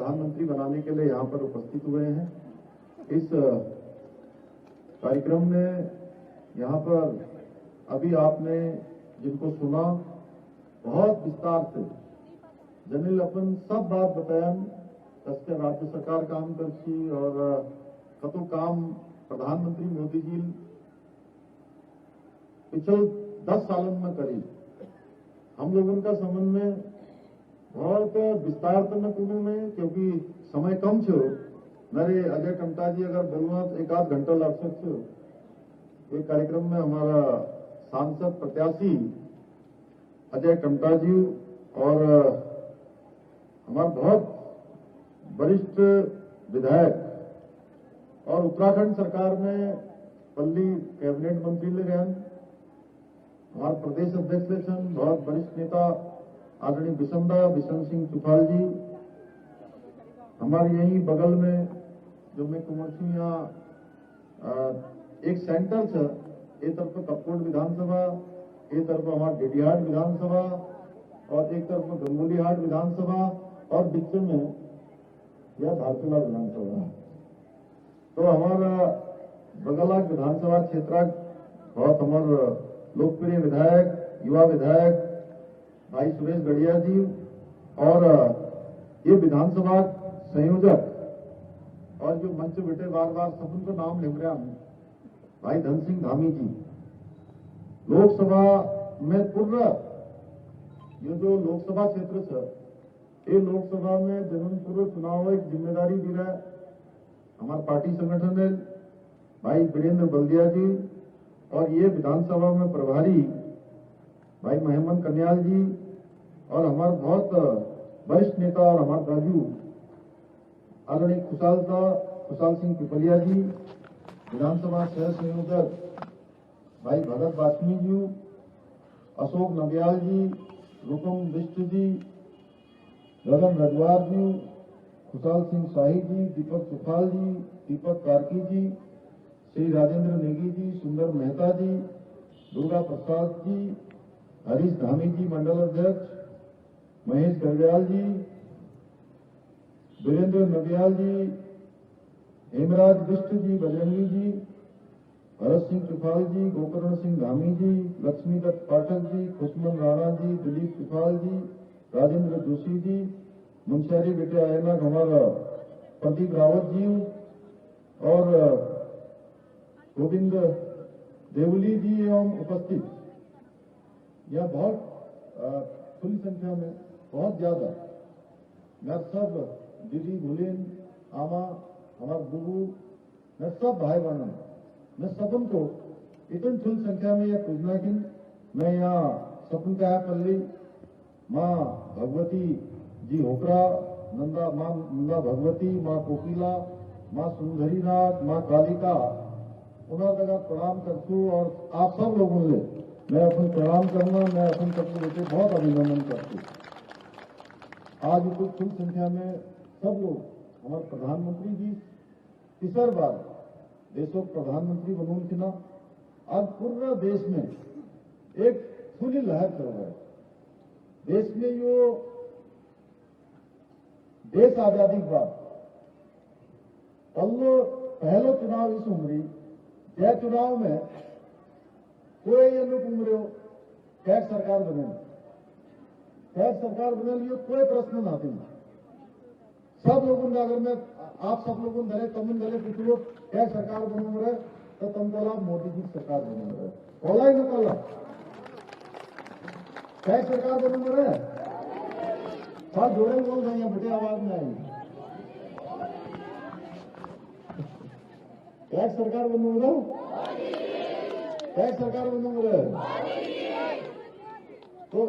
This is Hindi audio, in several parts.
प्रधानमंत्री बनाने के लिए यहाँ पर उपस्थित हुए हैं। इस कार्यक्रम में यहाँ पर अभी आपने जिनको सुना बहुत विस्तार से जनिल अपन सब बात बतायन कसके राज्य सरकार काम करती और कतो काम प्रधानमंत्री मोदी जी पिछले 10 सालों में करी। हम लोगों का संबंध में बहुत विस्तार तो न करूं में क्योंकि समय कम छो। मेरे अजय टमटा जी अगर बोलना तो 1-8 घंटा लग सकते हो। ये कार्यक्रम में हमारा सांसद प्रत्याशी अजय टमटा जी और हमारे बहुत वरिष्ठ विधायक और उत्तराखंड सरकार में पल्ली कैबिनेट मंत्री ले गए। हमारे प्रदेश अध्यक्ष लेसन बहुत वरिष्ठ नेता आदरणीय बिशन सिंह चुफाल जी। हमारे यही बगल में जो मैं कुंवर सिंह यहाँ एक सेंटर है, एक तरफ कपकोट विधानसभा, एक तरफ हमारा डेडिहाट विधानसभा और एक तरफ गंगोलीहाट विधानसभा और बीच में यह धारचूला विधानसभा। तो हमारा बगला विधानसभा क्षेत्र बहुत हमारे लोकप्रिय विधायक, युवा विधायक भाई सुरेश गढ़िया जी और ये विधानसभा संयोजक और जो मंच बैठे बार बार सब उनको नाम लिख रहे हैं भाई धन सिंह धामी जी। लोकसभा में पूर्व ये जो लोकसभा क्षेत्र है, ये लोकसभा में जन्म पूर्व चुनाव एक जिम्मेदारी दी रहा है हमारे पार्टी संगठन है भाई वीरेंद्र बल्दिया जी और ये विधानसभा में प्रभारी भाई महमद कन्याल जी और हमारे बहुत वरिष्ठ नेता और हमारे राजू आदरणीय खुशाल सिंह पिपलिया जी, विधानसभा सह संयोजक भाई भगत वासनी जी, अशोक नबियाल जी, रुकम बिष्ट जी, गगन रजवार जी, खुशाल सिंह शाही जी, दीपक सुखाल जी, दीपक कार्की जी, श्री राजेंद्र नेगी जी, सुंदर मेहता जी, दुर्गा प्रसाद जी, हरीश धामी जी मंडल अध्यक्ष, महेश गढ़वाल जी, वीरेंद्र नबियाल जी, हेमराज बिष्ट जी, बजरंगी जी, भरत सिंह चुफाल जी, गोकर्ण सिंह धामी जी, लक्ष्मी दत्त पाठक जी, खुशमन राणा जी, दिलीप चुफाल जी, राजेंद्र जोशी जी, मुंशियारी बेटे आयना हमारा प्रदीप रावत जी और गोविंद देवली जी एवं उपस्थित यह बहुत खुली संख्या में बहुत ज्यादा मैं सब दीदी भूलिन आमा हमारे बुबू मैं सब भाई बहन मैं सबन को इतनी फुल संख्या में यह पूजना की मैं यहाँ सपन का है पल्ली माँ भगवती जी होकरा नंदा माँ नंदा भगवती माँ कोकिला माँ सुंदरीनाथ माँ कालिका उन्होंने लगा प्रणाम करती और आप सब लोगों से मैं अपन प्रणाम करूंगा। मैं अपन सबको लेकर बहुत अभिनंदन करती हूँ। आज कुछ फुल संख्या में सब लोग हमारे प्रधानमंत्री जी तीसर बार देशों प्रधानमंत्री बनून थी ना। आज पूरा देश में एक खुली लहर चल रहा है। देश में यो देश आजादी के बाद पहलो चुनाव इस उम्री यह चुनाव में कोई ये लोग उम्र हो टैक्स सरकार बने लियो कोई प्रश्न ना आती। सब लोगों का अगर मैं आप सब लोगों धरे तमिल धरे पूछो टैक्स सरकार बनो रहे तो तुम कल मोदी जी सरकार बनो रहे बोला ही न कल टैक्स सरकार बनो रहे साथ जोड़े बोल रहे हैं बेटे आवाज में आई टैक्स सरकार बनो रहे टैक्स सरकार बनो रहे तो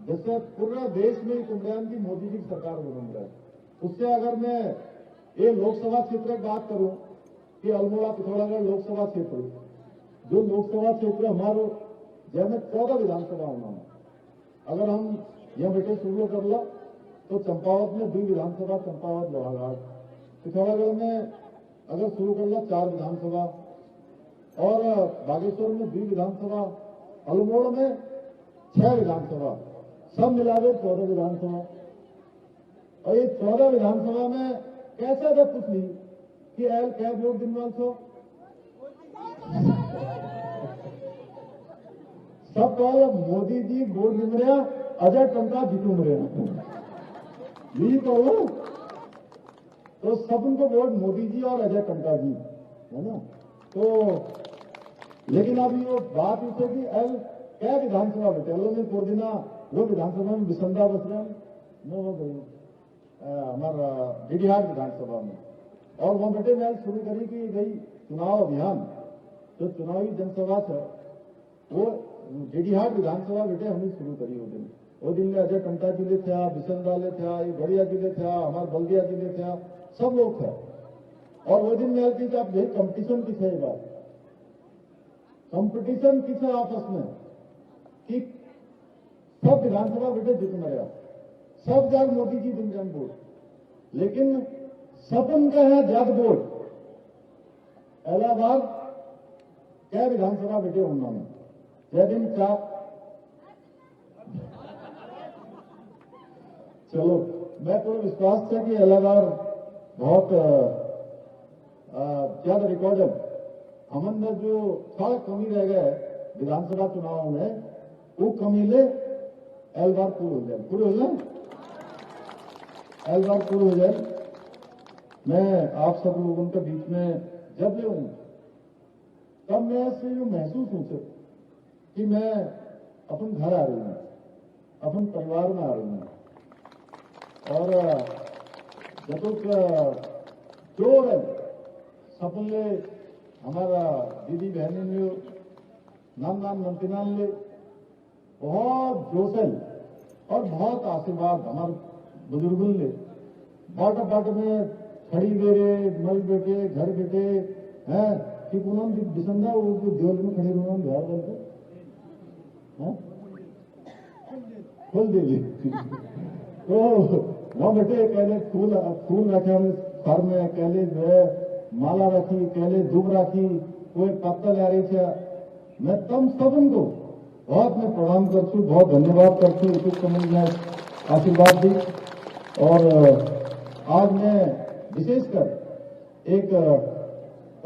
जैसे पूरा देश में कल्याण की मोदी जी की सरकार बन रहा है। उससे अगर मैं ये लोकसभा क्षेत्र की बात करूं कि अल्मोड़ा पिथौरागढ़ लोकसभा क्षेत्र जो लोकसभा क्षेत्र हमारे जैसे 14 विधानसभा होना अगर हम यह बेटे शुरू कर लो तो चंपावत में 2 विधानसभा चंपावत लोहाघाट पिथौरागढ़ में अगर शुरू कर लो 4 विधानसभा और बागेश्वर में 2 विधानसभा अल्मोड़ा में 6 विधानसभा सब मिला दे 14 विधानसभा और ये 14 विधानसभा में कैसा जब पूछ ली कि एल क्या वोट दिनवाल छो, सब कहो मोदी जी वोट दिन रहा, अजय टंका जीतूम रहे, यही कहो तो सब उनको वोट मोदी जी और अजय टंका जी है ना। तो लेकिन अभी वो बात इसे कि एल क्या विधानसभा बेटे में को दिना वो विधानसभा में बिसंदा बस रहे वो हमारा डीडीहाट विधानसभा में, और वहां बेटे मैं शुरू करी कि भाई चुनाव अभियान जो चुनावी जनसभा था वो डीडीहाट विधानसभा बेटे हमने शुरू करी वो दिन में अजय टंका जिले थे, बिसंदा ले थे, बढ़िया जिले थे, हमारे बल्दिया जिले थे, सब लोग थे। और वो दिन में की आप यही कंपटीशन किस है, बात कंपटीशन किस है आपस में कि सब विधानसभा बेटे जीत मरेगा, सब जग मोदी जी दिन जन वोट, लेकिन सपन का है जग वोट इलाहाबाद क्या विधानसभा बेटे उन्होंने जय दिन चाप। चलो मैं तो विश्वास था कि इलाहाबाद बहुत ज्यादा रिकॉर्ड है हमन में जो थोड़ा कमी रह गए विधानसभा चुनाव में वो कमी ले एलबार पूर्ण हो जाए, एलबार पूर्ण हो जाए। मैं आप सब लोगों के बीच में जब ले हूं तब मैं से जो महसूस हूं कि मैं अपन घर आ रही हूं, अपन परिवार में आ रही हूं, और जब तक जो सपन ले हमारा दीदी बहनी ने नाम नंतिनाल ले बहुत जोशन और बहुत आशीर्वाद हमारे बुजुर्गों ले बाट में खड़ी बेरे मल बेटे घर बेटे हैं कि पूनम बिसंदा वो देवल में खड़ी रहना बिहार बोलते फूल दे तो वहां बेटे कहले फूल रखे हमें सर में, कहले जो है माला रखी, कहले धूप रखी, कोई पत्ता ले रही थे। मैं तम सब उनको बहुत मैं प्रणाम करती, बहुत धन्यवाद करती हूँ इस समय में आशीर्वाद दी। और आज मैं विशेषकर एक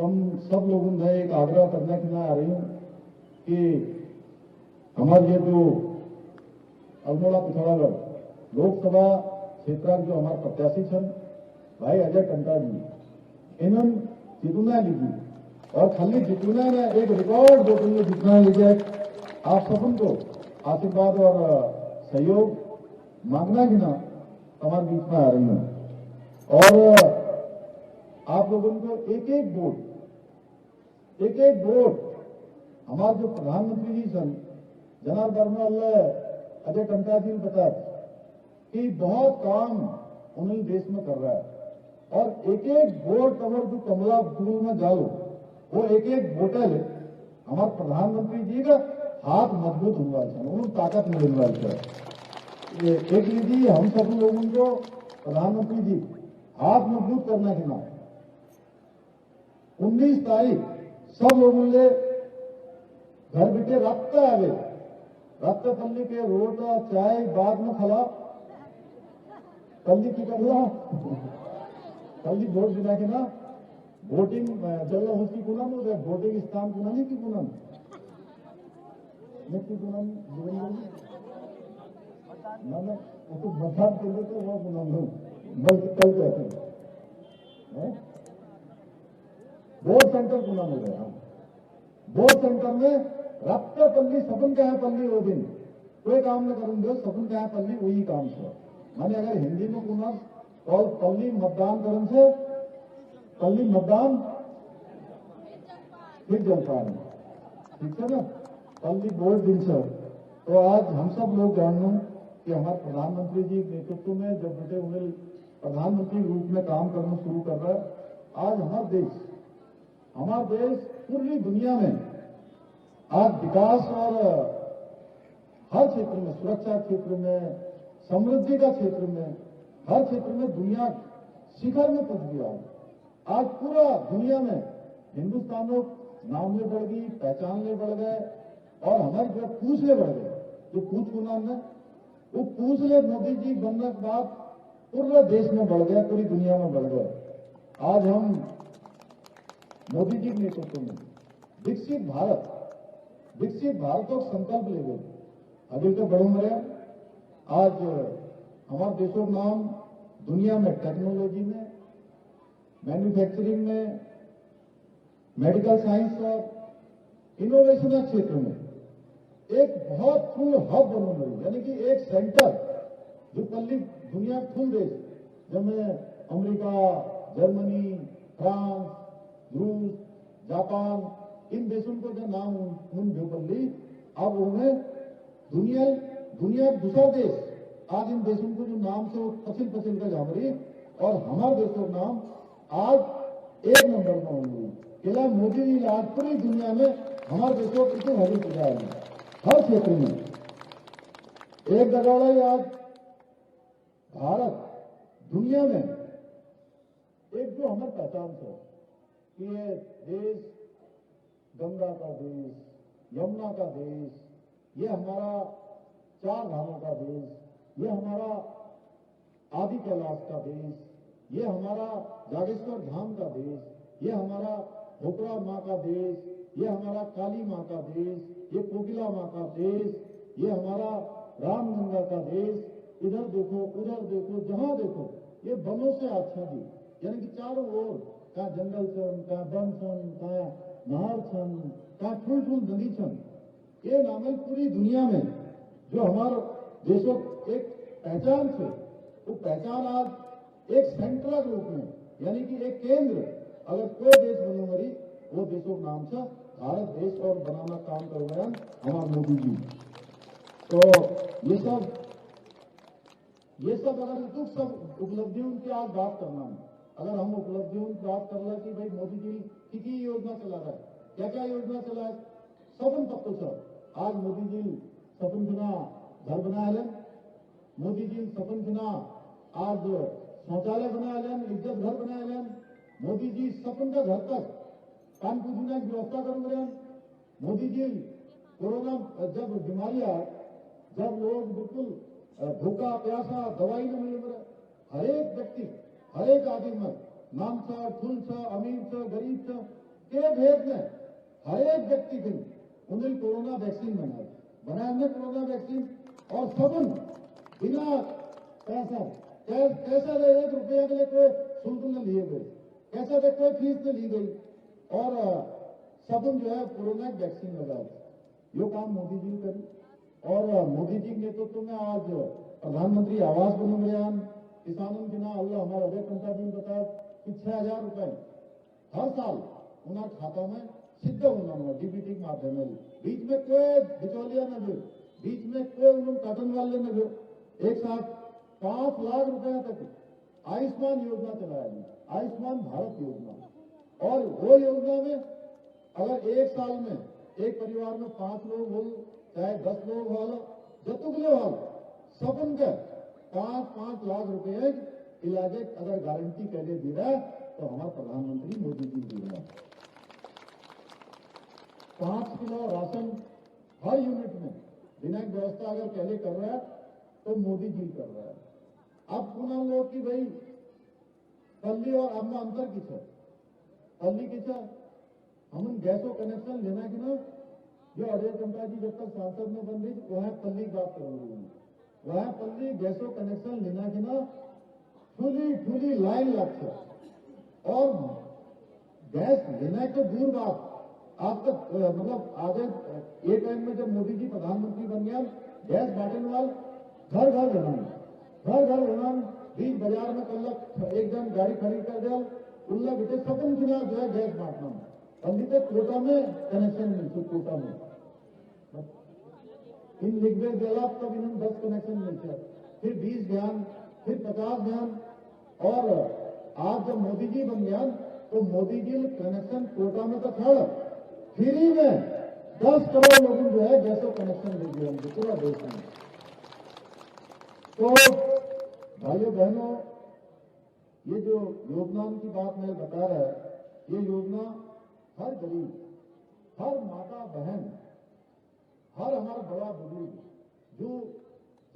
हम सब लोगों ने एक आग्रह करने के लिए आ रही हूँ कि हमारे ये जो अल्मोड़ा पिथौरागढ़ लोकसभा क्षेत्र जो हमारे प्रत्याशी छन भाई अजय टंका जी इन्होंने जितना लीजिए, और खाली जितना ने एक रिकॉर्ड वोटिंग में जितना लीजिए, आप सबको आशीर्वाद और सहयोग मांगना ही ना हमारे बीच में आ रही हूं। और आप लोगों को एक एक वोट हमारे जो प्रधानमंत्री जी सन जनार्दन अजय टंका जी ने बताया कि बहुत काम उन्हें देश में कर रहा है, और एक एक वोट अगर जो कमला फूल में डालो वो एक एक वोटल हमारे प्रधानमंत्री जी का हाथ मजबूत होने वाला है, उन्हें ताकत मिलने वाली है। एक लीजिए हम सब लोगों को प्रधानमंत्री जी हाथ मजबूत करना के ना 19 तारीख सब लोगों ने घर बैठे रखता है रक्त पल्ली के रोड चाय बाद में खला पल्ली की करना पल्ली वोट दिला के ना वोटिंग जगह उसकी कुनम वोटिंग स्थान कुनानी की कुनम की कुनम मैंने उसको बता के तो वो कुनम हूँ बल्कि कल कहते हैं वोट सेंटर कुनम हो गया। वोट सेंटर में रक्त पल्ली सपन का है पल्ली वो दिन कोई काम न करूंगे सपन का है पल्ली वही काम से मैंने अगर हिंदी में कुनम और पल्ली मतदान करने से पल्ली मतदान फिर जलपान ठीक है ना पल्ली वोट दिन से। तो आज हम सब लोग जान लो कि हमारे प्रधानमंत्री जी नेतृत्व में जब बेटे उन्हें प्रधानमंत्री रूप में काम करना शुरू कर रहा है, आज हमारा देश पूरी दुनिया में आज विकास और हर क्षेत्र में सुरक्षा क्षेत्र में समृद्धि का क्षेत्र में हर क्षेत्र में दुनिया शिखर में पहुंच गया है। आज पूरा दुनिया में हिंदुस्तानों नाम ले बढ़ गई, पहचान ले बढ़ गए, और हमारे जो पूछ ले बढ़ गए, जो पूछ को नाम है वो पूछ ले मोदी जी बनने के बाद पूरे देश में बढ़ गया, पूरी दुनिया में बढ़ गया। आज हम मोदी जी के नेतृत्व में विकसित भारत को संकल्प ले गए। अभी तो बड़ो मरे आज हमारे देशों का नाम दुनिया में टेक्नोलॉजी में, मैन्युफैक्चरिंग में, मेडिकल साइंस और इनोवेशन के क्षेत्र में एक बहुत फुल हब बनो रही, यानी कि एक सेंटर जो पल्ली दुनिया फुल देश जिनमें अमेरिका, जर्मनी, फ्रांस, रूस, जापान, इन देशों को जो नाम उन पल्ली, अब उन्हें दुनिया दूसरा देश आज इन देशों को जो नाम से पछिल का जामरी और हमारे देशों का नाम आज एक नंबर में होंगे। केला मोदी जी आज पूरी दुनिया में हमारे देशों को इतने हरी पूजा है, हर क्षेत्र में एक जगह आज भारत दुनिया में एक जो हमारी पहचान है कि ये देश गंगा का देश, यमुना का देश, ये हमारा चार धामों का देश, ये हमारा आदि कैलाश का देश, ये हमारा जागेश्वर धाम का देश, ये हमारा भोकरा माँ का देश, ये हमारा काली माँ का देश, ये कोकिला माँ का देश, ये हमारा रामगंगा का देश। इधर देखो, उधर देखो, जहां देखो ये वनों से आच्छादित, यानी कि चारों ओर कहाँ जंगल छन, कहाँ वन छन, कहाँ नहर छन, कहाँ फूल नदी छन। ये नामल पूरी दुनिया में जो हमारे देशों एक पहचान थे, वो पहचान आज एक सेंटर के रूप में, यानी कि एक केंद्र, अगर कोई देश बनो मरी वो देशों का नाम से भारत देश और बनाना काम कर रहे हैं हमारे मोदी जी। तो ये सब अगर दुख सब उपलब्धियों की आज बात करना है, अगर हम उपलब्धियों की बात कर रहे कि भाई मोदी जी की योजना चला रहा है, क्या क्या योजना चला है, सपन पत्तों से आज मोदी जी सपन बिना घर बनाया लें, मोदी जी सपन बिना आज शौचालय बनाया लें, इज्जत घर बनाया लें, मोदी जी सपन का घर तक कान पूछने की व्यवस्था कर रहे हैं। मोदी जी कोरोना जब बीमारी आए, जब लोग बिल्कुल भूखा प्यासा दवाई न मिल रहे, हर एक व्यक्ति, हर एक आदमी में नाम सा, फूल सा, अमीर सा, गरीब सा के भेद में हर एक व्यक्ति को उन्हें कोरोना वैक्सीन बनाया हमने कोरोना वैक्सीन, और सबन बिना पैसा कैसा दे, 1 रुपया के लिए कोई शुल्क न लिए गए, कैसा दे कोई फीस न ली गई, और सबन जो है कोरोना वैक्सीन लगा। यो काम मोदी जी करी, और मोदी जी के नेतृत्व में आज प्रधानमंत्री आवास बन गया, किसानों के ना अल्लाह हमारा अजय कंटा जी ने बताया कि 6,000 रुपए हर साल उनके खाता में सीधा होना डीबीटी के माध्यम से, बीच में कोई बिचौलिया न दे, बीच में कोई उन्होंने काटन वाले न दे, एक साथ 5 लाख रुपए तक आयुष्मान योजना चलाया, आयुष्मान भारत योजना। और वो योजना में अगर एक साल में एक परिवार में 5 लोग हो, चाहे 10 लोग हो, जतुगले हो, सब उनके 5-5 लाख रुपए इलाज अगर गारंटी कैसे दे रहा है तो हमारा प्रधानमंत्री मोदी जी दे रहा है। 5 किलो राशन हर यूनिट में बिना व्यवस्था अगर पहले कर रहा है तो मोदी जी कर रहा है। अब पुनः लोग की भाई पल्ली और अम्मा अंतर किस है, पल्ली किस है, हम गैसों कनेक्शन लेना कि ना, जो अजय कंटा जी जब तक सांसद में बन रही वह पल्ली बात कर रही है, वह पल्ली गैसों कनेक्शन लेना कि ना ठूली लाइन लगता, और गैस लेना तो दूर बात, आप तक मतलब आगे एक टाइम में जब मोदी जी प्रधानमंत्री बन गया, गैस बांटने वाल घर घर बनाना, बीच बाजार में कल एक जन गाड़ी खरीद कर दिया, उल्ला बेटे सपन खिला जो है गैस बांटना, अभी तक कोटा में कनेक्शन मिलते, कोटा में इन लिखवे दिला तब इन्हें 10 कनेक्शन मिलते, फिर 20 ध्यान, फिर 50 ध्यान, और आज जब मोदी जी बन गया तो मोदी जी कनेक्शन कोटा में तो खड़ा फ्री में 10 करोड़ लोगों जो है गैसों कनेक्शन दे दिया उनको पूरा देश में। तो भाइयों बहनों, ये जो योजना की बात मैं बता रहा है, ये योजना हर गरीब, हर माता बहन, हर हमारा बड़ा बुजुर्ग जो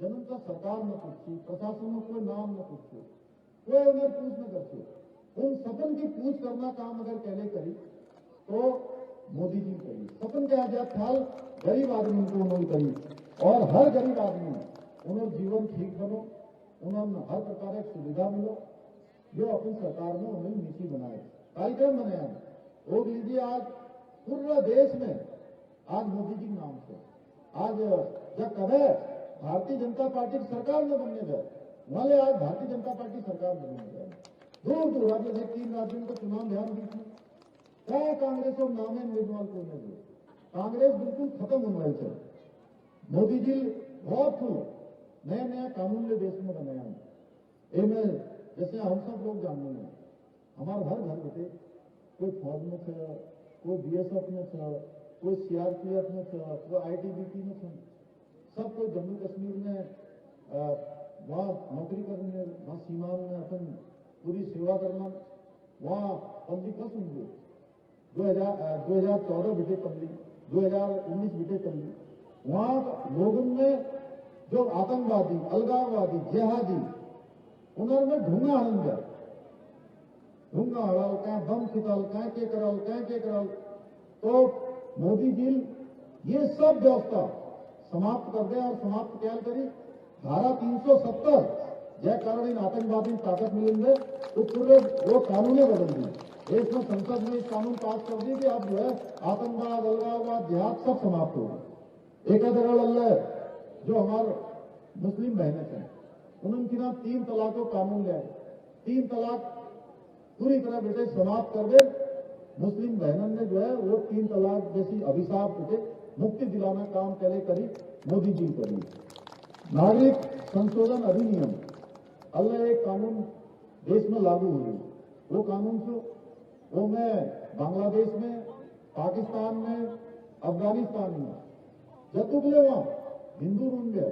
जनता सरकार न पूछी, प्रशासन को नाम न पूछे, कोई उन्हें पूछ न करते, उन सपन की पूछ करना काम अगर कहले करी तो मोदी जी करी। सपन के आजाद ख्याल गरीब आदमी को उन्होंने करी और हर गरीब आदमी उन्होंने जीवन ठीक बनो, उन्होंने हर प्रकार की सुविधा मिलो, जो अपनी सरकार ने उन्हें नीति बनाए, कार्यक्रम बनाया। वो लीजिए आज पूरे देश में आज मोदी जी के नाम से आज जब कभी भारतीय जनता पार्टी की सरकार न बनने जाए, वाले आज भारतीय जनता पार्टी सरकार बनने जाए। दूर दूर आज जैसे 3 राज्यों को चुनाव ध्यान दीजिए, क्या कांग्रेस और नामे निर्माण करने दे, कांग्रेस बिल्कुल खत्म होने वाली है। मोदी जी बहुत नया नया कानून ले देश में बनाया है। जैसे हम सब लोग जानते हैं, हमारे हर घर बेटे कोई फौज में थे, कोई बीएसएफ में थे, कोई सीआरपीएफ में थे, कोई आईटीबीपी में थे, सब कोई जम्मू कश्मीर में वहाँ नौकरी करने, वहाँ सीमा में अपन पूरी सेवा करना, वहाँ पंजी कस होंगे 2014 बेटे पल्ली, 2019 बेटे पल्ली, वहाँ लोगों में जो आतंकवादी, अलगाववादी, जिहादी उन्होंने ढूंगा आनंद है, ढूंगा हड़ाल, क्या बम खिताल, क्या के करल, तो मोदी जी ये सब व्यवस्था समाप्त कर दे और समाप्त क्या करी, धारा 370 जय कारण इन आतंकवादी ताकत मिलेंगे तो पूरे वो कानूनें बदल दी। देश में संसद में इस कानून पास कर दी कि अब जो है आतंकवाद, अलगाववाद, जिहाद सब समाप्त होगा। एक अल्लाह जो हमारे मुस्लिम बहनें थे उनके ना 3 तलाक को कानून ले, 3 तलाक पूरी तरह बेटे समाप्त कर दे। मुस्लिम बहनों ने जो है वो 3 तलाक जैसी अभिशाप बेटे मुक्ति दिलाना काम पहले करी, मोदी जी करी। नागरिक संशोधन अधिनियम अल्लाह एक कानून देश में लागू हुई, वो कानून से वो में बांग्लादेश में, पाकिस्तान में, अफगानिस्तान में जतुगले वहां हिंदू होंगे,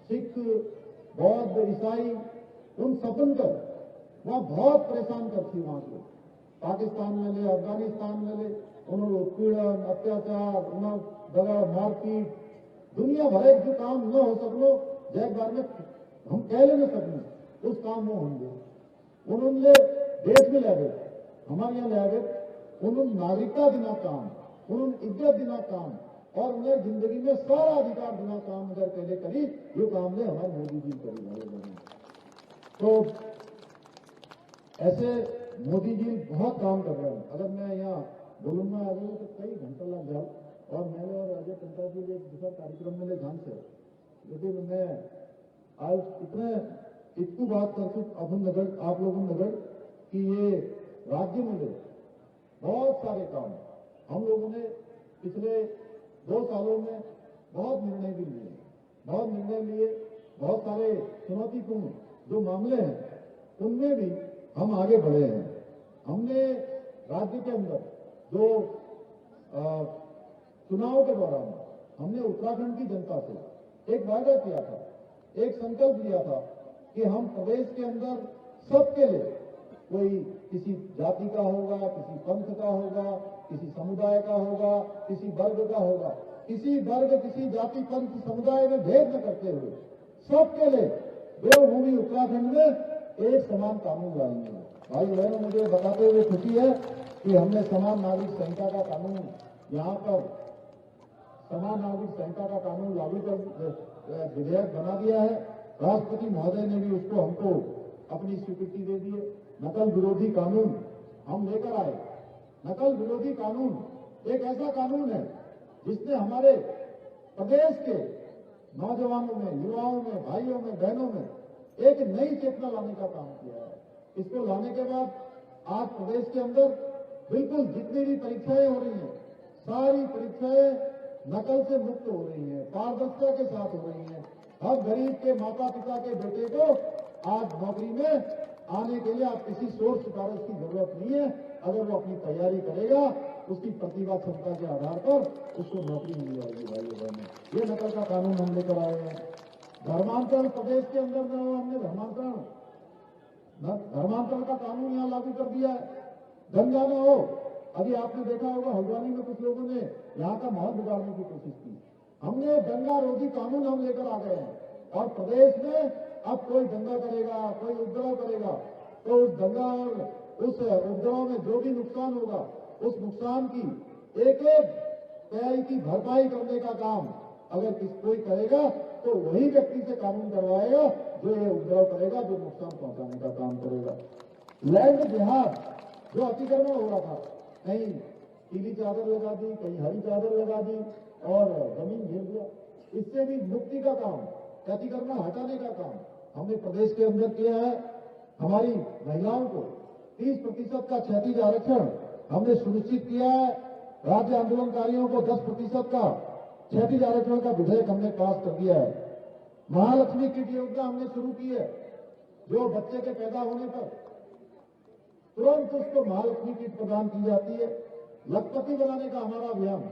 सिख, बौद्ध, ईसाई उन सपन कर वहां बहुत परेशान करती वहां से। पाकिस्तान में ले, अफगानिस्तान में ले, उन्होंने उत्पीड़न, अत्याचार, उन्होंने दगा, मारपीट, दुनिया भर एक जो काम न हो सको जय बार में हम कह ले न सकने उस काम में होंगे। उन्होंने देश में ले गए, हमारे यहाँ ले गए, उन्होंने नागरिकता देना काम, उन्होंने इज्जत देना काम और उन्हें जिंदगी में सारा अधिकार देना काम अगर पहले करी, ये काम ने हमारे मोदी जी करी भाई। तो ऐसे मोदी जी बहुत काम कर रहे हैं। अगर मैं यहाँ बोलूंगा आगे तो कई घंटा लग जाए और मैंने और अजय टंटा जी एक दूसरा कार्यक्रम में ले ध्यान से, लेकिन मैं आज इतनी बात करके अब नगर आप लोगों नगर कि ये राज्य में ले बहुत सारे काम हम लोगों ने पिछले 2 सालों में बहुत निर्णय भी लिए, बहुत सारे चुनौतीपूर्ण जो मामले हैं उनमें भी हम आगे बढ़े हैं। हमने राज्य के अंदर जो चुनाव के दौरान हमने उत्तराखंड की जनता से एक वायदा किया था, एक संकल्प लिया था कि हम प्रदेश के अंदर सबके लिए, कोई किसी जाति का होगा, किसी पंथ का होगा, किसी समुदाय का होगा, किसी वर्ग का होगा, किसी वर्ग, किसी जाति, पंथ, समुदाय में भेद न करते हुए सबके लिए देवभूमि उत्तराखंड में एक समान कानून लाएंगे। भाई बहनों, मुझे बताते हुए खुशी है कि हमने समान नागरिक संहिता का कानून यहाँ पर समान नागरिक संहिता का कानून लागू कर विधेयक बना दिया है। राष्ट्रपति महोदय ने भी उसको हमको अपनी स्वीकृति दे दी है। नकल विरोधी कानून हम लेकर आए। नकल विरोधी कानून एक ऐसा कानून है जिसने हमारे प्रदेश के नौजवानों में, युवाओं में, भाइयों में, बहनों में एक नई चेतना लाने का काम किया है। इसको लाने के बाद आज प्रदेश के अंदर बिल्कुल जितनी भी परीक्षाएं हो रही हैं, सारी परीक्षाएं नकल से मुक्त हो रही हैं, पारदर्शिता के साथ हो रही हैं। हर गरीब के माता पिता के बेटे को आज नौकरी में आने के लिए आप किसी सोर्स सिफारिश की जरूरत नहीं है। अगर वो अपनी तैयारी करेगा, उसकी प्रतिभा क्षमता के आधार पर उसको नौकरी मिल जाएगी। भाइयों बहनों, ये नकल का कानून हम लेकर आए हैं। धर्मांतरण प्रदेश के अंदर न हो, हमने धर्मांतरण का कानून यहाँ लागू कर दिया है। दंगा न हो। अभी आपने देखा होगा हल्द्वानी में कुछ लोगों ने यहाँ का माहौल बिगाड़ने की कोशिश की। हमने दंगा रोधी कानून हम लेकर आ गए हैं। और प्रदेश में अब कोई दंगा करेगा, कोई उपद्रव करेगा, तो उस दंगा और उस उपद्रव में जो भी नुकसान होगा, उस नुकसान की एक एक तैयारी की भरपाई करने का काम अगर कोई करेगा तो वही व्यक्ति से कानून करवाएगा जो ये उपद्रव करेगा, जो नुकसान पहुंचाने का काम करेगा। लैंड जिहाद जो अतिक्रमण हो रहा था, कहीं पीली चादर लगा दी, कहीं हरी चादर लगा दी और जमीन घेर दिया, इससे भी मुक्ति का काम, अतिक्रमण हटाने का काम हमने प्रदेश के अंदर किया है। हमारी महिलाओं को 30% का क्षैतिज आरक्षण हमने सुनिश्चित किया है। राज्य आंदोलनकारियों को 10% का क्षैतिज आरक्षण का विधेयक हमने पास कर दिया है। महालक्ष्मी किट योजना हमने शुरू की है, जो बच्चे के पैदा होने पर तुरंत उसको महालक्ष्मी किट प्रदान की जाती है। लखपति बनाने का हमारा अभियान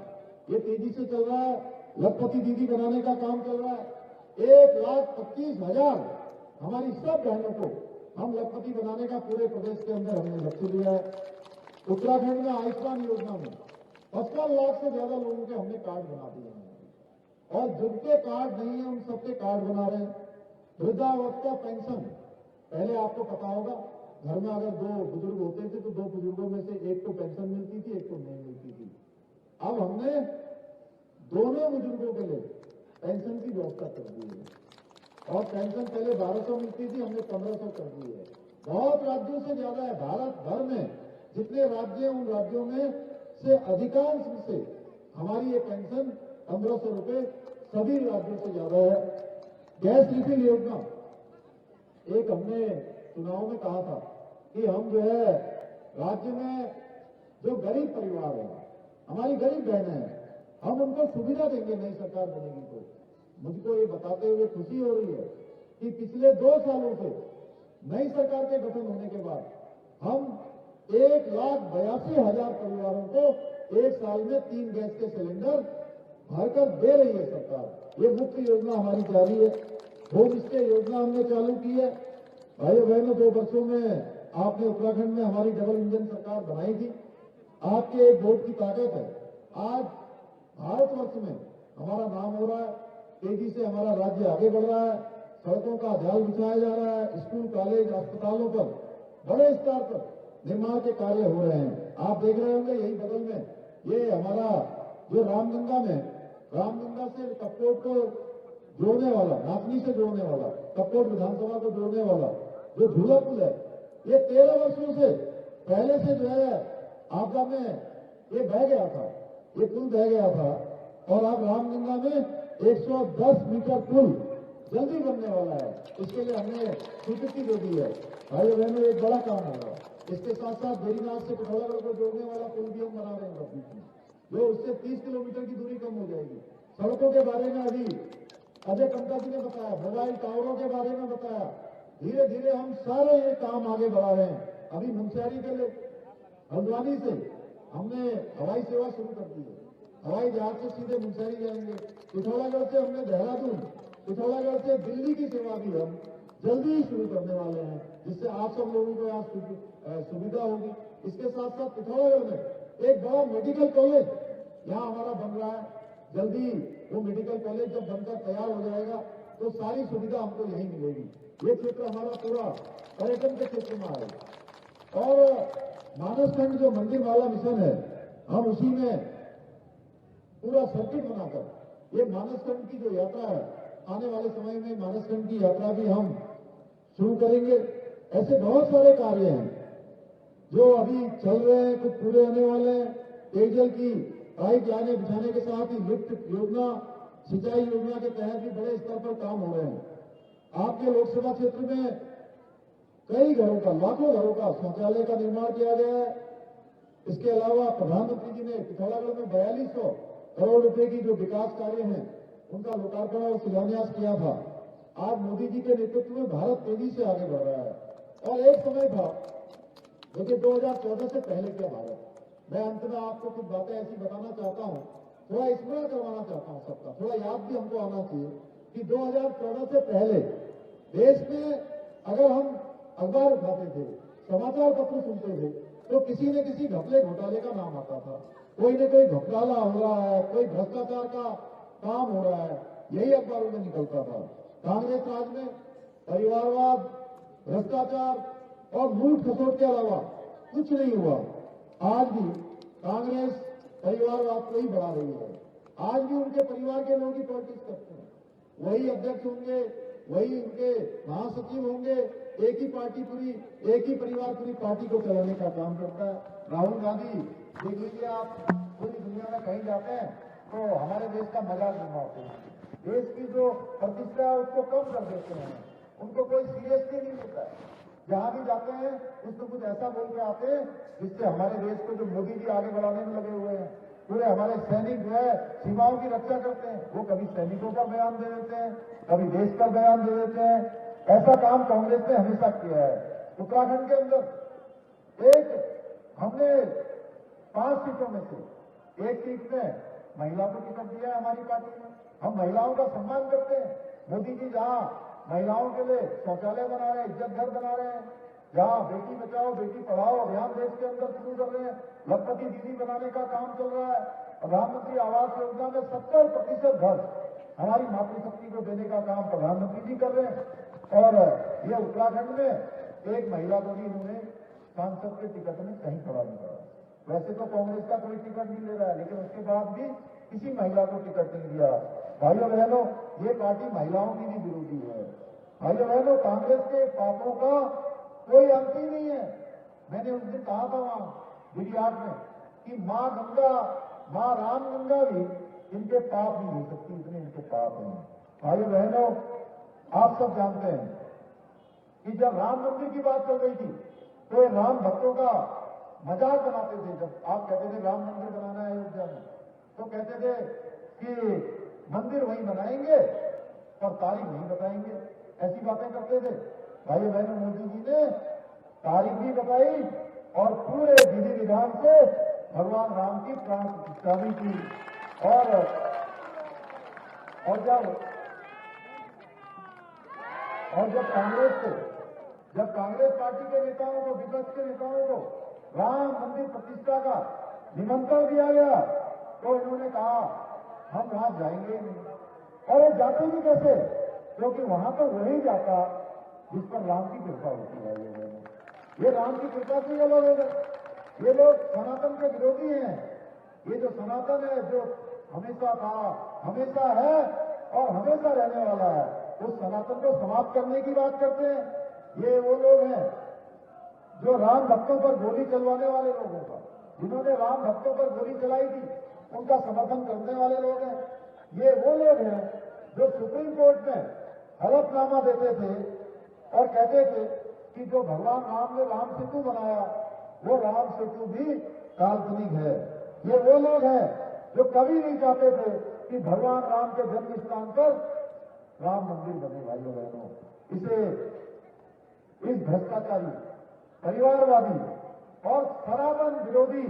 ये तेजी से चल रहा है। लखपति दीदी बनाने का काम चल रहा है। 1,25,000 हमारी सब बहनों को हम लखपति बनाने का पूरे प्रदेश के अंदर हमने लक्ष्य लिया है। उत्तराखंड में आयुष्मान योजना में 55 लाख से ज्यादा लोगों के हमने कार्ड बना दिए हैं और जिनके कार्ड नहीं है उन सबके कार्ड बना रहे हैं। वृद्धावस्था पेंशन, पहले आपको पता होगा घर में अगर 2 बुजुर्ग होते थे तो 2 बुजुर्गों में से एक को पेंशन मिलती थी, एक को नहीं मिलती थी। अब हमने दोनों बुजुर्गों के लिए पेंशन की व्यवस्था कर दी है और पेंशन पहले 1200 मिलती थी, हमने 1500 कर दी है। बहुत राज्यों से ज्यादा है। भारत भर में जितने राज्य हैं उन राज्यों में से अधिकांश से हमारी ये पेंशन 1500 रुपए सभी राज्यों से ज्यादा है। गैस रिफिल योजना, एक हमने चुनाव में कहा था कि हम जो है राज्य में जो गरीब परिवार है, हमारी गरीब बहनें हैं, हम उनको सुविधा देंगे नई सरकार बनेगी तो। मुझको ये बताते हुए खुशी हो रही है कि पिछले 2 सालों से नई सरकार के गठन होने के बाद हम 1,82,000 परिवारों को 1 साल में 3 गैस के सिलेंडर भरकर दे रही है सरकार। ये मुख्य योजना हमारी जारी है। होम स्टे योजना हमने चालू की है। भाइयों बहनों, 2 वर्षों में आपने उत्तराखंड में हमारी डबल इंजन सरकार बनाई थी। आपके एक वोट की ताकत है। आज भारतवर्ष में हमारा नाम हो रहा है, तेजी से हमारा राज्य आगे बढ़ रहा है, सड़कों का जाल बिछाया जा रहा है, स्कूल कॉलेज अस्पतालों पर बड़े स्तर पर निर्माण के कार्य हो रहे हैं। आप देख रहे होंगे यही बगल में ये हमारा जो रामगंगा से कपकोट को जोड़ने वाला, नाचनी से जोड़ने वाला, कपकोट विधानसभा को जोड़ने वाला जो झूला पुल है, ये 13 वर्षों से पहले से जो है आपदा में ये बह गया था, ये पुल बह गया था और अब रामगंगा में 110 मीटर पुल जल्दी बनने वाला है। इसके लिए हमने स्वीकृति दे दी है। भाइयों बहनों, एक बड़ा काम होगा। इसके साथ साथ बेरीनाथ से पिथौरागढ़ को जोड़ने वाला पुल भी हम बना रहे हैं, जो उससे 30 किलोमीटर की दूरी कम हो जाएगी। सड़कों के बारे में अभी अजय कमता जी ने बताया, मोबाइल टावरों के बारे में बताया। धीरे धीरे हम सारे ये काम आगे बढ़ा रहे हैं। अभी मुंशियारी के लिए हल्द्वानी से हमने हवाई सेवा शुरू कर दी है। हवाई जहाज से सीधे मुंशियारी जाएंगे। पिथौरागढ़ से हमने देहरादून, पिथौरागढ़ से दिल्ली की सेवा भी हम जल्दी ही शुरू करने वाले हैं, जिससे आप सब लोगों को यहाँ सुविधा होगी। इसके साथ साथ पिथौरागढ़ में एक बड़ा मेडिकल कॉलेज यहाँ हमारा बन रहा है। जल्दी वो मेडिकल कॉलेज जब बनकर तैयार हो जाएगा तो सारी सुविधा हमको यहीं मिलेगी। ये क्षेत्र हमारा पूरा पर्यटन के क्षेत्र में आएगा। और मानसखंड जो मंदिर वाला मिशन है, हम उसी में पूरा सर्किट बनाकर ये मानसखंड की जो यात्रा है, आने वाले समय में मानसखंड की यात्रा भी हम शुरू करेंगे। ऐसे बहुत सारे कार्य हैं जो अभी चल रहे हैं, कुछ पूरे होने वाले हैं। पेयजल की पाइप लाने बिछाने के साथ ही लिफ्ट योजना, सिंचाई योजना के तहत भी बड़े स्तर पर काम हो रहे हैं। आपके लोकसभा क्षेत्र में कई घरों का, लाखों घरों का शौचालय का निर्माण किया गया है। इसके अलावा प्रधानमंत्री जी ने पिथौरागढ़ में 4200 करोड़ रुपए की जो विकास कार्य हैं उनका लोकार्पण और शिलान्यास किया था। आज मोदी जी के नेतृत्व में भारत तेजी से आगे बढ़ रहा है। और एक समय था, देखिए 2014 से पहले क्या भारत। मैं अंत में आपको कुछ बातें ऐसी बताना चाहता हूं, थोड़ा स्मरण करवाना चाहता हूं सबका, थोड़ा याद भी हमको आना चाहिए कि 2014 से पहले देश में अगर हम अखबार उठाते थे, समाचार पत्र सुनते थे, तो किसी न किसी घपले घोटाले का नाम आता था। कोई न कोई घोटाला हो रहा है, कोई भ्रष्टाचार का काम हो रहा है, यही अखबारों में निकलता था। कांग्रेस राज में परिवारवाद, भ्रष्टाचार और लूट खसोट के अलावा कुछ नहीं हुआ। आज भी कांग्रेस परिवारवाद को ही बढ़ा रही है। आज भी उनके परिवार के लोग ही पॉलिटिक्स करते हैं। वही अध्यक्ष होंगे, वही उनके महासचिव होंगे, एक ही पार्टी पूरी, एक ही परिवार पूरी पार्टी को चलाने का काम करता है। राहुल गांधी देख लीजिए आप, पूरी दुनिया में कहीं जाते हैं तो हमारे देश का मजाक बनाते हैं, देश की जो प्रतिष्ठा है उसको कम कर देते हैं, उनको कोई सीरियसली नहीं लेता है। जहां भी जाते हैं कुछ तो कुछ ऐसा बोल के आते हैं जिससे हमारे देश को जो मोदी जी आगे बढ़ाने में लगे हुए हैं, पूरे हमारे सैनिक जो है सीमाओं की रक्षा करते हैं, वो कभी सैनिकों का बयान दे देते हैं, कभी देश का बयान दे देते हैं। ऐसा काम कांग्रेस ने हमेशा किया है। उत्तराखंड के अंदर हमने 5 सीटों में से एक सीट में महिला को टिकट दिया है हमारी पार्टी ने। हम महिलाओं का सम्मान करते हैं। मोदी जी जहां महिलाओं के लिए शौचालय बना रहे हैं, इज्जत घर बना रहे हैं, जहां बेटी बचाओ बेटी पढ़ाओ अभियान देश के अंदर शुरू कर रहे हैं, लखपति दीदी बनाने का काम चल रहा है, प्रधानमंत्री आवास योजना में 70% घर हमारी मातृशक्ति को देने का काम प्रधानमंत्री जी कर रहे हैं। और ये उत्तराखंड में एक महिला को भी उन्होंने सांसद के टिकट में कहीं खड़ा नहीं करा। वैसे तो कांग्रेस का कोई टिकट नहीं ले रहा है, लेकिन उसके बाद भी किसी महिला को टिकट नहीं दिया। भाइयों बहनों, ये पार्टी महिलाओं की भी विरोधी है। भाइयों बहनों, कांग्रेस के पापों का कोई अंत ही नहीं है। मैंने उस दिन कहा था वहां गुजरात में कि मां गंगा, मां राम गंगा भी इनके पाप नहीं हो सकती, इतने इनके पाप हैं। भाइयों बहनों, आप सब जानते हैं कि जब राम मंदिर की बात चल रही थी तो राम भक्तों का मजाक बनाते थे। जब आप कहते थे राम मंदिर बनाना है अयोध्या में, तो कहते थे कि मंदिर वहीं बनाएंगे और तारीख नहीं बताएंगे, ऐसी बातें करते थे। भाइयों बहनों, मोदी जी ने तारीख भी बताई और पूरे विधि विधान से भगवान राम की प्राण प्रतिष्ठा भी की। और जब कांग्रेस पार्टी के नेताओं को, विपक्ष के नेताओं को राम मंदिर प्रतिष्ठा का निमंत्रण दिया गया तो इन्होंने कहा हम वहां जाएंगे ही नहीं। और ये जाते भी कैसे? क्योंकि वहां तो वही जाता जिस पर राम की कृपा होती है। ये राम की कृपा से ये लोग हो गए। ये लोग सनातन के विरोधी हैं। ये जो सनातन है, जो हमेशा था, हमेशा है और हमेशा रहने वाला है, उस सनातन को समाप्त करने की बात करते हैं। ये वो लोग हैं जो राम भक्तों पर गोली चलवाने वाले लोगों का, जिन्होंने राम भक्तों पर गोली चलाई थी, उनका समर्थन करने वाले लोग हैं। ये वो लोग हैं जो सुप्रीम कोर्ट में हलफनामा देते थे और कहते थे कि जो भगवान राम ने राम सेतु बनाया वो राम सेतु भी काल्पनिक है। ये वो लोग हैं जो कभी नहीं चाहते थे कि भगवान राम के जन्म स्थान पर राम मंदिर बने। भाइयों बहनों, इस भ्रष्टाचारी, परिवारवादी और सनातन विरोधी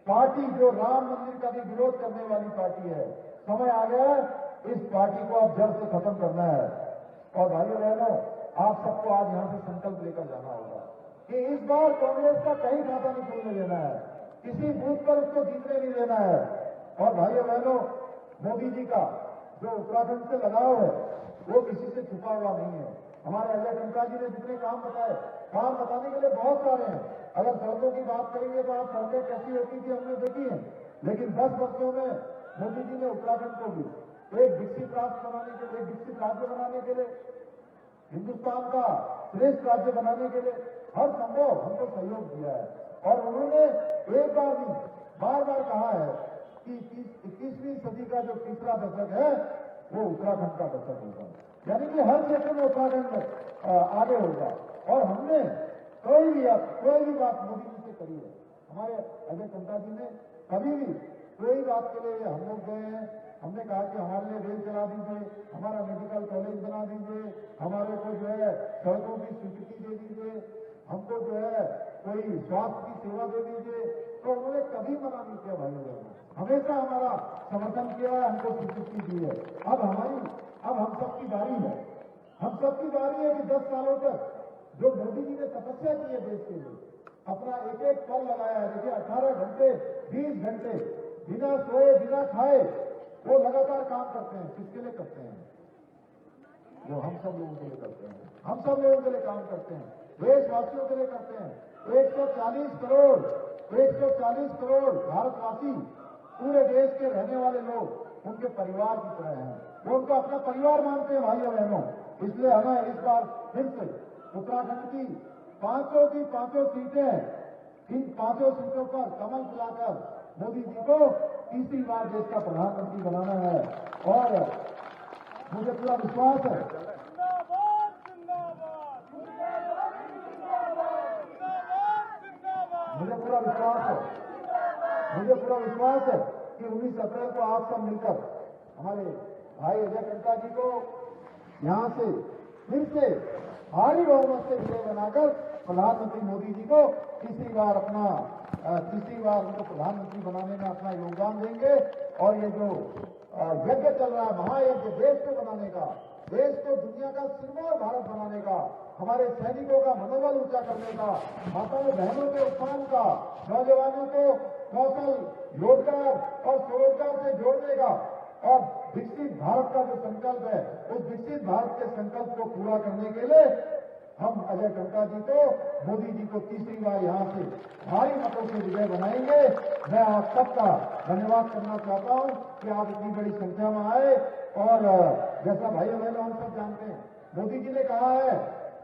पार्टी जो राम मंदिर का भी विरोध करने वाली पार्टी है, समय आ गया है इस पार्टी को अब जड़ से खत्म करना है। और भाइयों बहनों, आप सबको आज यहां से संकल्प लेकर जाना होगा कि इस बार कांग्रेस का कहीं खाता नहीं खुलने देना है, किसी बूथ पर उसको जीतने नहीं देना है। और भाइयों बहनों, मोदी जी का जो उत्तराखंड से लगाव है वो किसी से छुपा हुआ नहीं है। हमारे अजय टंका जी ने जितने काम बताए, काम बताने के लिए बहुत सारे हैं। अगर सड़कों की बात करेंगे तो आप सड़कें कैसी होती थी हमने देखी है, लेकिन 10 वर्षों में मोदी जी ने उत्तराखंड को भी एक विकसित राज्य बनाने के लिए, विकसित राज्य बनाने के लिए, हिंदुस्तान का श्रेष्ठ राज्य बनाने के लिए हर संभव हमको सहयोग दिया है। और उन्होंने एक बार नहीं, बार बार कहा है कि 21वीं सदी का जो तीसरा दशक है वो उत्तराखंड का दशक होगा, यानी कि हर क्षेत्र में उत्तराखंड आगे होगा। और हमने कोई भी बात मोदी जी से करी है, हमारे अजय टंका जी ने कभी भी कोई बात के लिए हम लोग गए हैं, हमने कहा कि हमारे लिए रेल चला दीजिए, हमारा मेडिकल कॉलेज बना दीजिए, हमारे को जो है सड़कों की स्वीकृति दे दीजिए, हमको जो है कोई स्वास्थ्य की सेवा दे दीजिए, तो उन्होंने कभी मना नहीं किया। भाइयों बहनों, हमेशा हमारा समर्थन किया है, हमको स्वीकृति दी है। अब हम सबकी बारी है। हम सबकी बारी है कि 10 सालों तक जो मोदी जी ने तपस्या की है देश के लिए, अपना एक एक पल लगाया है। देखिए 18 घंटे 20 घंटे बिना सोए बिना खाए वो लगातार काम करते हैं। किसके लिए करते हैं? वो हम सब लोगों के लिए करते हैं, हम सब लोगों के लिए काम करते हैं, देशवासियों के लिए करते हैं। 140 करोड़ भारतवासी, पूरे देश के रहने वाले लोग उनके परिवार की तरह हैं, वो उनको अपना परिवार मानते हैं भाइयों बहनों। इसलिए हमें इस बार फिर से उत्तराखंड की पांचों सीटें, इन 5 सीटों पर कमल खिलाकर मोदी जी को तीसरी बार देश का प्रधानमंत्री बनाना है। और मुझे पूरा विश्वास है, मुझे पूरा विश्वास है कि 19 अप्रैल को आप सब मिलकर हमारे भाई अजय टंटा जी को यहां से फिर से भारी बहुमत से विजय बनाकर प्रधानमंत्री मोदी जी को तीसरी बार उनको प्रधानमंत्री बनाने में अपना योगदान देंगे। और ये जो यज्ञ चल रहा है, महायज्ञ देश को बनाने का, देश को दुनिया का सिरमौर भारत बनाने का, हमारे सैनिकों का मनोबल ऊंचा करने का, माताओं बहनों के उत्थान का, नौजवानों को कौशल, रोजगार और स्वरोजगार से जोड़ने का और विकसित भारत का जो संकल्प है, उस विकसित भारत के संकल्प को पूरा करने के लिए हम अजय टंटा जी को, मोदी जी को तीसरी बार यहां से भारी मतों से विजय बनाएंगे। मैं आप सबका धन्यवाद करना चाहता हूं कि आप इतनी बड़ी संख्या में आए। और जैसा भाइयों बहनों हम सब जानते हैं, मोदी जी ने कहा है,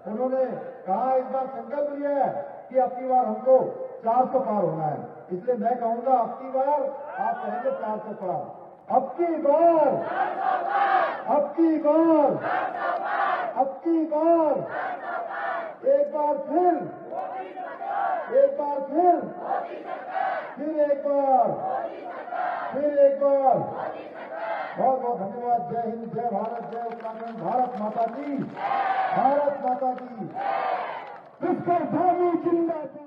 उन्होंने कहा इस बार संकल्प लिया है कि अब की बार हमको 400 पार होना है। इसलिए मैं कहूंगा अब की बार आप कहेंगे 400 पार, अब की बार एक बार फिर बहुत बहुत धन्यवाद। जय हिंद, जय भारत, जय उत्तराखंड, भारत माता की, विश्वकर्मा जिंदाबाद।